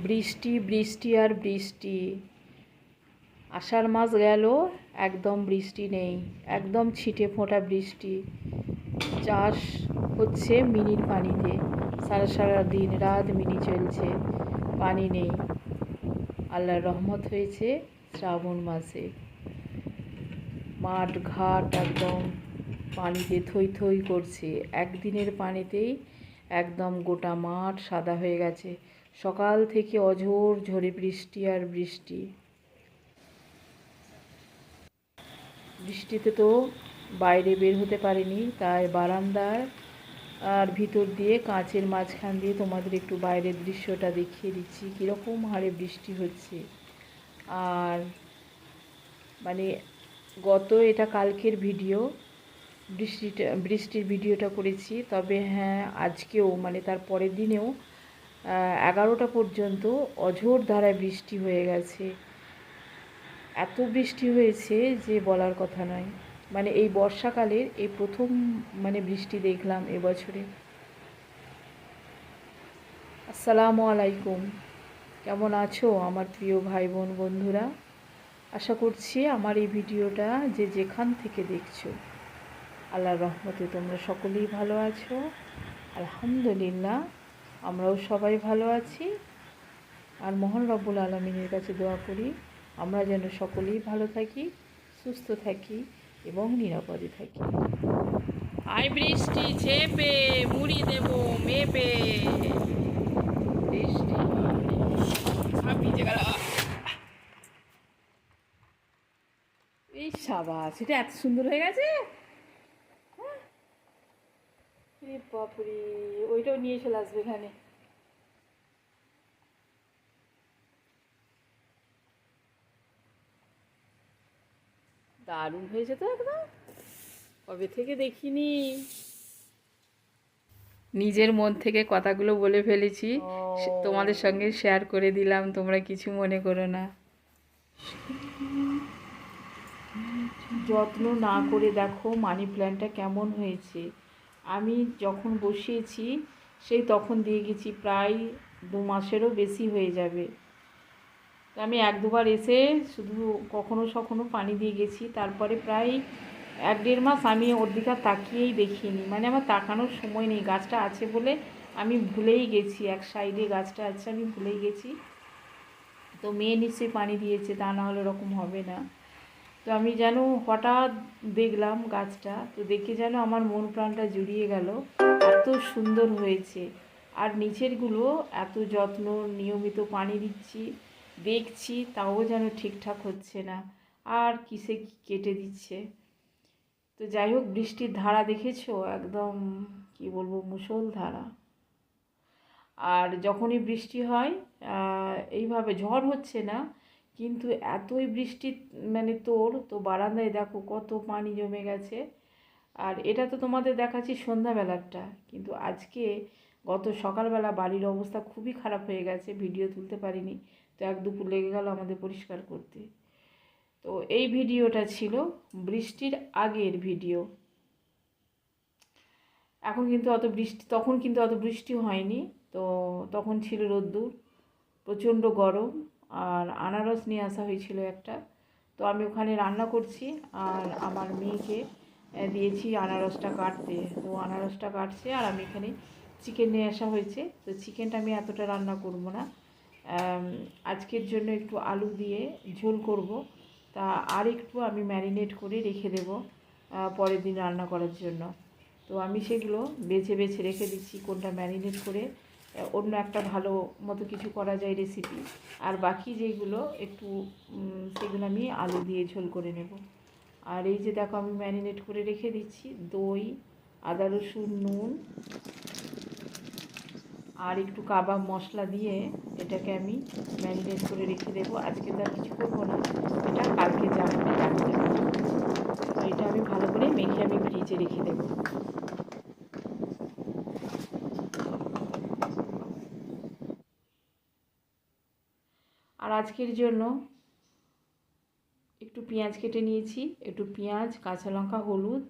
বৃষ্টি বৃষ্টি আর বৃষ্টি। আষাঢ় মাস গেল, একদম বৃষ্টি নেই, একদম ছিটে ফোঁটা বৃষ্টি। চাষ হচ্ছে মিনির পানিতে, সারা সারা দিন রাত মিনি চলছে, পানি নেই। আল্লাহর রহমত হয়েছে শ্রাবণ মাসে, মাঠ ঘাট একদম পানিতে থই থই করছে। একদিনের পানিতেই একদম গোটা মাঠ সাদা হয়ে গেছে। সকাল থেকে অঝোর ঝড়ে বৃষ্টি আর বৃষ্টি। বৃষ্টিতে তো বাইরে বের হতে পারিনি, তাই বারান্দার আর ভিতর দিয়ে কাঁচের মাঝখান দিয়ে তোমাদের একটু বাইরের দৃশ্যটা দেখিয়ে দিচ্ছি কীরকম হারে বৃষ্টি হচ্ছে। আর মানে এটা কালকের ভিডিও, বৃষ্টির ভিডিওটা করেছি। তবে হ্যাঁ, আজকেও তার পরের দিনেও 11টা পর্যন্ত অঝোর ধারায় বৃষ্টি হয়ে গেছে। এত বৃষ্টি হয়েছে যে বলার কথা নয়। এই বর্ষাকালের এই প্রথম বৃষ্টি দেখলাম এবছরে। আসসালামু আলাইকুম, কেমন আছো আমার প্রিয় ভাই বোন বন্ধুরা? আশা করছি আমার এই ভিডিওটা যে যেখান থেকে দেখছো, আল্লাহর রহমতে তোমরা সকলেই ভালো আছো। আলহামদুলিল্লাহ, আমরাও সবাই ভালো আছি। আর মহান রব্বুল আলামিনের কাছে দোয়া করি আমরা যেন সকলেই ভালো থাকি, সুস্থ থাকি এবং নিরাপদে থাকি। আই বৃষ্টি ছেপে মুড়ি দেব মেপে। বৃষ্টি ভিজে গেল। এই সাবাস, সেটা এত সুন্দর হয়ে গেছে। বাপরে, ওইটাও নিয়ে চলে আসবে এখানে। দারুণ হয়েছে তো একদম, কবে থেকে দেখিনি। নিজের মন থেকে কথাগুলো বলে ফেলেছি, তোমাদের সঙ্গে শেয়ার করে দিলাম, তোমরা কিছু মনে করো না। যত্ন না করে দেখো মানি প্ল্যান্টটা কেমন হয়েছে। আমি যখন বসিয়েছি সেই তখন দিয়ে গেছি, প্রায় 2 মাসেরও বেশি হয়ে যাবে। তো আমি 1-2বার এসে শুধু কখনো পানি দিয়ে গেছি, তারপরে প্রায় 1-1.5 মাস আমি ওর দিকে তাকিয়েই দেখিনি। আমার তাকানোর সময় নেই, গাছটা আছে বলে আমি ভুলেই গেছি, এক সাইডে গাছটা আছে আমি ভুলেই গেছি। তো মেয়ে নিশ্চয়ই পানি দিয়েছে, তা না হলে এরকম হবে না। তো আমি যেন হঠাৎ দেখলাম গাছটা, তো দেখে যেন আমার মন প্রাণটা জুড়িয়ে গেল, এত সুন্দর হয়েছে। আর নিচেরগুলো এত যত্ন, নিয়মিত পানি দিচ্ছি, দেখছি, তাও যেন ঠিকঠাক হচ্ছে না, আর কিসে কেটে দিচ্ছে। তো যাই হোক, বৃষ্টির ধারা দেখেছো, একদম কি বলবো, মুষলধারা। আর যখনই বৃষ্টি হয় এইভাবে, ঝড় হচ্ছে না কিন্তু এতই বৃষ্টি, তো বারান্দায় দেখো কত পানি জমে গেছে। আর এটা তো তোমাদের দেখাচ্ছি সন্ধ্যাবেলাটা, কিন্তু আজকে গত সকালবেলা বাড়ির অবস্থা খুবই খারাপ হয়ে গেছে, ভিডিও তুলতে পারিনি। তো 1-2 লেগে গেল আমাদের পরিষ্কার করতে। তো এই ভিডিওটা ছিল বৃষ্টির আগের ভিডিও। তখন কিন্তু অত বৃষ্টি হয়নি। তো তখন ছিল রোদ্দুর, প্রচণ্ড গরম, আর আনারস নিয়ে আসা হয়েছিল একটা। তো আমি ওখানে রান্না করছি, আর আমার মেয়েকে দিয়েছি আনারসটা কাটতে। তো আনারসটা কাটছে, আর আমি এখানে চিকেন নিয়ে আসা হয়েছে। তো চিকেনটা আমি এতটা রান্না করব না, আজকের জন্য একটু আলু দিয়ে ঝোল করব। তা আর একটু আমি ম্যারিনেট করে রেখে দেব পরের দিন রান্না করার জন্য। তো আমি সেগুলো বেছে বেছে রেখে দিচ্ছি, কোনটা ম্যারিনেট করে অন্য একটা ভালো মতো কিছু করা যায় রেসিপি, আর বাকি যেগুলো একটু সেগুলো আমি আলু দিয়ে ঝোল করে নেব। আর এই যে দেখো, আমি ম্যারিনেট করে রেখে দিচ্ছি দই, আদা রসুন, নুন আর একটু কাবাব মশলা দিয়ে এটাকে আমি ম্যারিনেট করে রেখে দেবো। আজকে তো আর কিছু করবো না, এটা কালকে যাবো রাখতে হবে। তো এটা আমি ভালো করে মেখে আমি ফ্রিজে রেখে দেবো। আর আজকের জন্য একটু পেঁয়াজ কেটে নিয়েছি, একটু পেঁয়াজ, কাঁচা লঙ্কা, হলুদ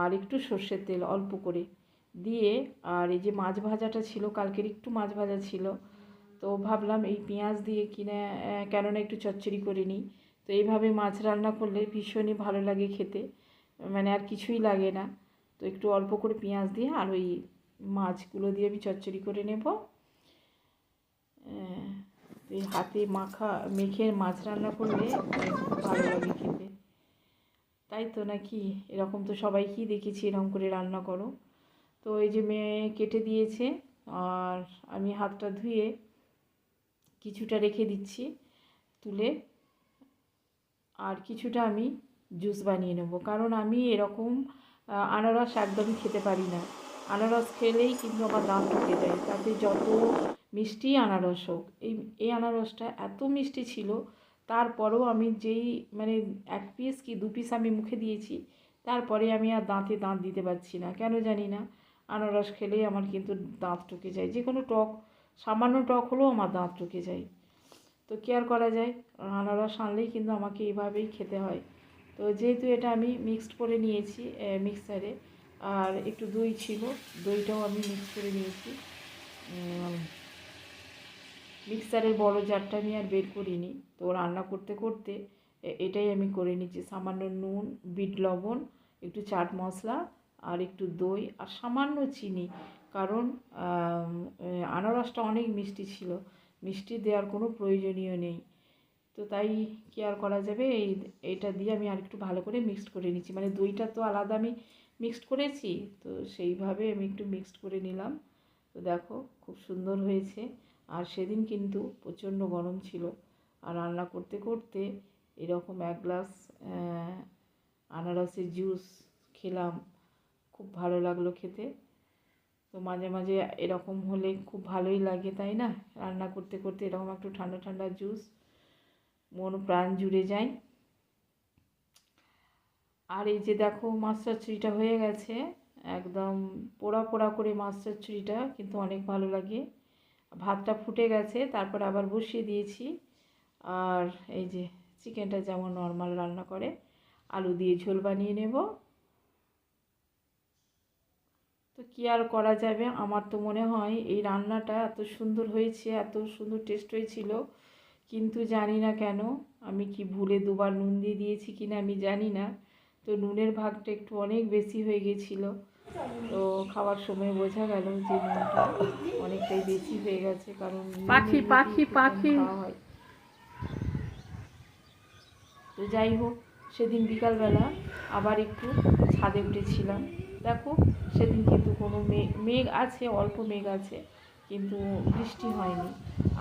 আর একটু সর্ষের তেল অল্প করে দিয়ে, আর এই যে মাছ ভাজাটা ছিল কালকের, একটু মাছ ভাজা ছিল, তো ভাবলাম এই পেঁয়াজ দিয়ে কিনে কেননা একটু চচ্চড়ি করে নিই। তো এইভাবে মাছ রান্না করলে ভীষণই ভালো লাগে খেতে, মানে আর কিছুই লাগে না। তো একটু অল্প করে পেঁয়াজ দিয়ে আর ওই মাছগুলো দিয়ে আমি চচ্চড়ি করে নেব। এই হাতে মেখে মাছ রান্না করলে খুব ভালো লাগে খেতে, তাই তো নাকি? এরকম তো সবাইকেই দেখেছি এরকম করে রান্না করো। তো এই যে মেয়ে কেটে দিয়েছে, আর আমি হাতটা ধুয়ে কিছুটা রেখে দিচ্ছি তুলে, আর কিছুটা আমি জুস বানিয়ে নেব। কারণ আমি এরকম আনারস একদমই খেতে পারি না। আনারস খেলেই কিন্তু আমার দাঁত ঢুকে যায়, তাতে যত মিষ্টি আনারস হোক। এই আনারসটা এত মিষ্টি ছিল, তারপরেও আমি যেই মানে 1 পিস কি 2 পিস আমি মুখে দিয়েছি, তারপরে আমি আর দাঁতে দাঁত দিতে পারছি না, কেন জানি না। আনারস খেলেই আমার কিন্তু দাঁত ঢুকে যায়, যে কোনো টক, সামান্য টক হলেও আমার দাঁত ঢুকে যায়। তো কি আর করা যায়, আনারস আনলেই কিন্তু আমাকে এইভাবেই খেতে হয়। তো যেহেতু এটা আমি মিক্সড করে নিয়েছি মিক্সারে, আর একটু দই ছিল, দইটাও আমি মিক্স করে নিয়েছি। মিক্সারের বড় জারটা আমি আর বের করিনি। তো রান্না করতে করতে এটাই আমি করে নিচ্ছি। সামান্য নুন, বিট লবণ, একটু চাট মশলা, আর একটু দই, আর সামান্য চিনি। কারণ আনারসটা অনেক মিষ্টি ছিল, মিষ্টি দেওয়ার কোনো প্রয়োজনীয় নেই। তো তাই কি আর করা যাবে, এইটা দিয়ে আমি আর একটু ভালো করে মিক্সড করে নিচ্ছি। মানে দইটা তো আলাদা আমি মিক্সড করেছি, তো সেইভাবে আমি একটু মিক্সড করে নিলাম। তো দেখো খুব সুন্দর হয়েছে। আর সেদিন কিন্তু প্রচণ্ড গরম ছিল, আর রান্না করতে করতে এরকম 1 গ্লাস আনারসের জুস খেলাম, খুব ভালো লাগলো খেতে। তো মাঝে মাঝে এরকম হলে খুব ভালোই লাগে, তাই না? রান্না করতে করতে এরকম একটু ঠান্ডা ঠান্ডা জুস, মন প্রাণ জুড়ে যায়। আর এই যে দেখো মাছ চচ্চড়িটা হয়ে গেছে, একদম পোড়া পোড়া করে মাছ চচ্চড়িটা কিন্তু অনেক ভালো লাগে। ভাতটা ফুটে গেছে, তারপর আবার বসিয়ে দিয়েছি। আর এই যে চিকেনটা যেমন নর্মাল রান্না করে, আলু দিয়ে ঝোল বানিয়ে নেব। তো কী আর করা যাবে, আমার তো মনে হয় এই রান্নাটা এত সুন্দর হয়েছে, এত সুন্দর টেস্ট হয়েছিল, কিন্তু জানি না কেন আমি কি ভুলে 2বার নুন দিয়ে দিয়েছি কিনা আমি জানি না। তো নুনের ভাগটা একটু অনেক বেশি হয়ে গেছিলো। তো খাওয়ার সময় বোঝা গেল যে নুনটা অনেকটাই বেশি হয়ে গেছে, কারণ পাখি পাখি পাখি খাওয়া হয়। তো যাই হোক, সেদিন বিকালবেলা আবার একটু ছাদে উঠেছিলাম। দেখো সেদিন কিন্তু কোনো মেঘ আছে, অল্প মেঘ আছে, কিন্তু বৃষ্টি হয়নি।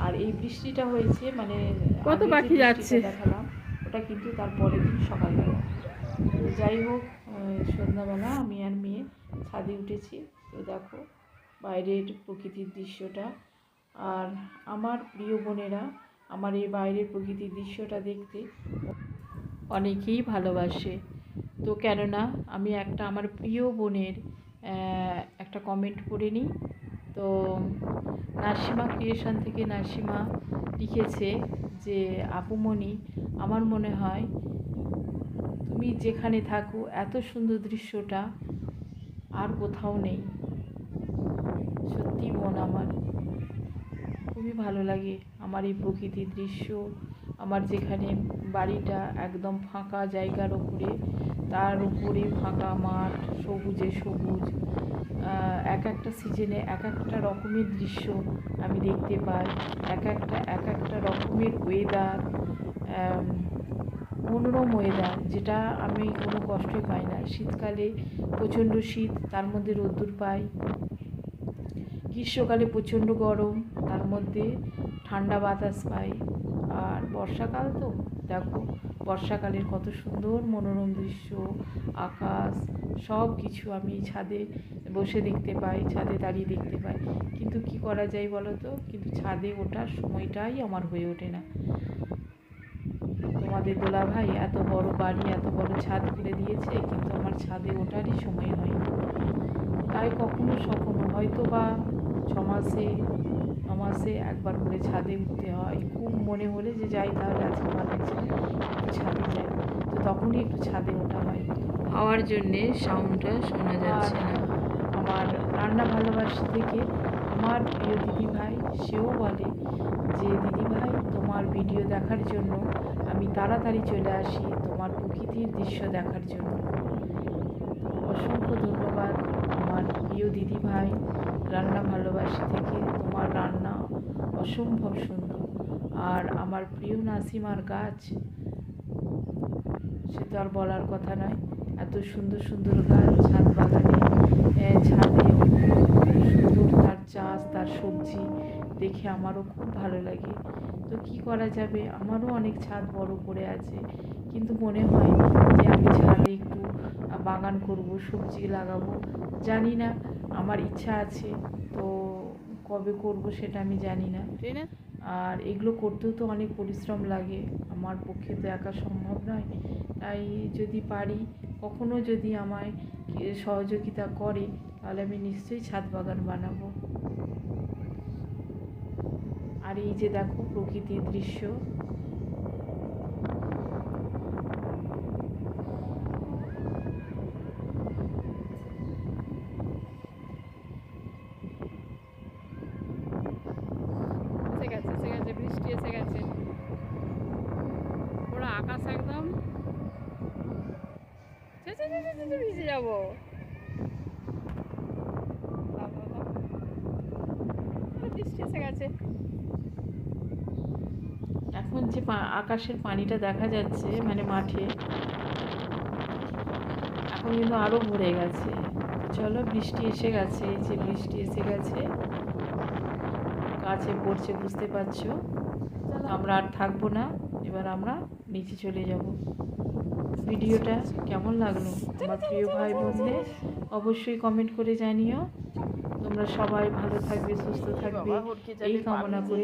আর এই বৃষ্টিটা হয়েছে মানে কত পাখি যাচ্ছে দেখালাম, ওটা কিন্তু তার পরের দিন সকালবেলা। তো যাই হোক, সন্ধ্যাবেলা আমি আর মেয়ে ছাদে উঠেছি। তো দেখো বাইরের প্রকৃতির দৃশ্যটা, আর আমার প্রিয় বোনেরা আমার এই বাইরের প্রকৃতির দৃশ্যটা দেখতে অনেকেই ভালোবাসে। তো কেননা আমি একটা আমার প্রিয় বোনের একটা কমেন্ট করে নিই। তো নাসিমা ক্রিয়েশন থেকে নাসিমা লিখেছে যে আপুমণি, আমার মনে হয় তুমি যেখানে থাকো এত সুন্দর দৃশ্যটা আর কোথাও নেই। সত্যি বোন, আমার খুবই ভালো লাগে আমার এই প্রকৃতির দৃশ্য। আমার যেখানে বাড়িটা একদম ফাঁকা জায়গার ওপরে, তার উপরে ফাঁকা মাঠ, সবুজে সবুজ, এক একটা সিজনে এক একটা রকমের দৃশ্য আমি দেখতে পাই, এক একটা রকমের ওয়েদার, মনোরম ওয়েদার, যেটা আমি কোনো কষ্টই পাই না। শীতকালে প্রচণ্ড শীত, তার মধ্যে রোদ্দুর পাই। গ্রীষ্মকালে প্রচণ্ড গরম, তার মধ্যে ঠান্ডা বাতাস পাই। আর বর্ষাকাল তো দেখো, বর্ষাকালের কত সুন্দর মনোরম দৃশ্য, আকাশ, সব কিছু আমি ছাদে বসে দেখতে পাই, ছাদে দাঁড়িয়ে দেখতে পাই। কিন্তু কি করা যায় বলো তো, কিন্তু ছাদে ওঠার সময়টাই আমার হয়ে ওঠে না। তোমাদের দোলাভাই এত বড় বাড়ি, এত বড় ছাদ করে দিয়েছে, কিন্তু আমার ছাদে ওঠারই সময় হয়নি। তাই কখনো হয়তো বা 6 মাসে একবার করে ছাদে উঠতে হয়। খুব মনে হলে যে যাই, তাহলে আজকে ভালো লাগছে একটু ছাদে যাই, তো তখনই একটু ছাদে ওঠা হয়। হাওয়ার জন্যে সাউন্ডটা শোনা যাচ্ছে না। আমার রান্না ভালোবাসি থেকে আমার প্রিয় দিদিভাই সেও বলে যে দিদিভাই তোমার ভিডিও দেখার জন্য আমি তাড়াতাড়ি চলে আসি তোমার প্রকৃতির দৃশ্য দেখার জন্য। অসংখ্য ধন্যবাদ আমার প্রিয় দিদিভাই রান্না ভালোবাসি থেকে। তোমার রান্না অসম্ভব সুন্দর। আর আমার প্রিয় নাসিমার গাছ, সে তো আর বলার কথা নয়। এত সুন্দর সুন্দর গাছ ছাদ বাগানে, ছাদে সুন্দর তার চাষ, তার সবজি দেখে আমারও খুব ভালো লাগে। তো কি করা যাবে, আমারও অনেক ছাদ বড় করে আছে, কিন্তু মনে হয় যে আমি ছাদে একটু বাগান করব, সবজি লাগাবো। জানি না, আমার ইচ্ছা আছে, তো কবে করব সেটা আমি জানি না। আর এগুলো করতেও তো অনেক পরিশ্রম লাগে, আমার পক্ষে তো একা সম্ভব নয়। তাই যদি পারি, কখনো যদি আমায় সহযোগিতা করে, তাহলে আমি নিশ্চয়ই ছাদ বাগান বানাবো। আর এই যে দেখো প্রকৃতির দৃশ্য, বৃষ্টি এসে গেছে, পুরো আকাশ একদম ভিজে যাবো। বৃষ্টি এসে গেছে। এখন যে আকাশের পানিটা দেখা যাচ্ছে মানে মাঠে, এখন কিন্তু আরও ভরে গেছে। চলো, বৃষ্টি এসে গেছে, এই যে বৃষ্টি এসে গেছে, গাছে পড়ছে, বুঝতে পারছো। আমরা আর থাকবো না, এবার আমরা নিচে চলে যাব। ভিডিওটা কেমন লাগলো আমার প্রিয় ভাই বোনদের অবশ্যই কমেন্ট করে জানিও। তোমরা সবাই ভালো থাকবে, সুস্থ থাকবে এই কামনা করি।